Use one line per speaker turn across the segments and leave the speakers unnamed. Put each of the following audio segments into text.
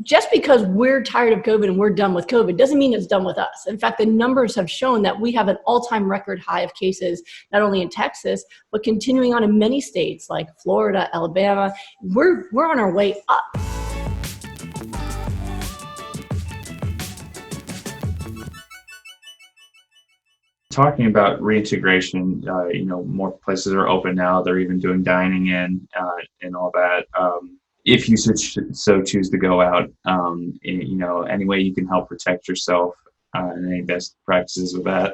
just because we're tired of COVID and we're done with COVID doesn't mean it's done with us. In fact, the numbers have shown that we have an all-time record high of cases, not only in Texas, but continuing on in many states like Florida, Alabama. We're on our way up.
Talking about reintegration, more places are open now. They're even doing dining in and all that. If you so choose to go out, any way you can help protect yourself, and any best practices with that.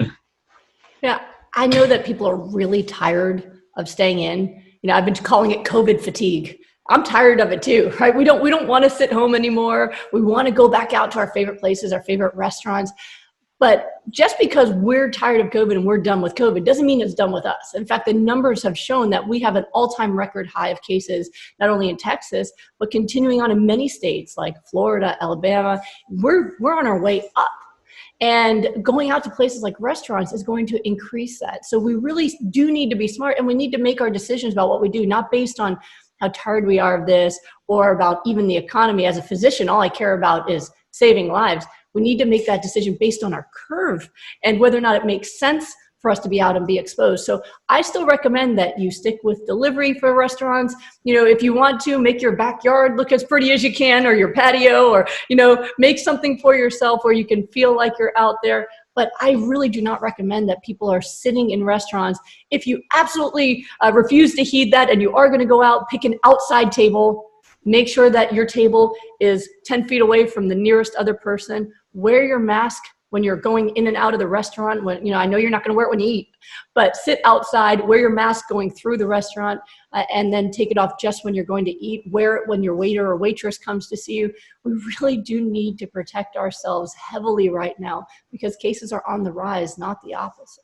Yeah, I know that people are really tired of staying in. I've been calling it COVID fatigue. I'm tired of it too, right? We don't want to sit home anymore. We want to go back out to our favorite places, our favorite restaurants. But just because we're tired of COVID and we're done with COVID doesn't mean it's done with us. In fact, the numbers have shown that we have an all-time record high of cases, not only in Texas, but continuing on in many states like Florida, Alabama. We're on our way up. And going out to places like restaurants is going to increase that. So we really do need to be smart, and we need to make our decisions about what we do, not based on how tired we are of this or about even the economy. As a physician, all I care about is saving lives. We need to make that decision based on our curve and whether or not it makes sense for us to be out and be exposed. So I still recommend that you stick with delivery for restaurants. If you want to, make your backyard look as pretty as you can, or your patio, or, make something for yourself where you can feel like you're out there. But I really do not recommend that people are sitting in restaurants. If you absolutely refuse to heed that and you are going to go out, pick an outside table. Make sure that your table is 10 feet away from the nearest other person. Wear your mask when you're going in and out of the restaurant. When, I know you're not going to wear it when you eat, but sit outside, wear your mask going through the restaurant, and then take it off just when you're going to eat. Wear it when your waiter or waitress comes to see you. We really do need to protect ourselves heavily right now because cases are on the rise, not the opposite.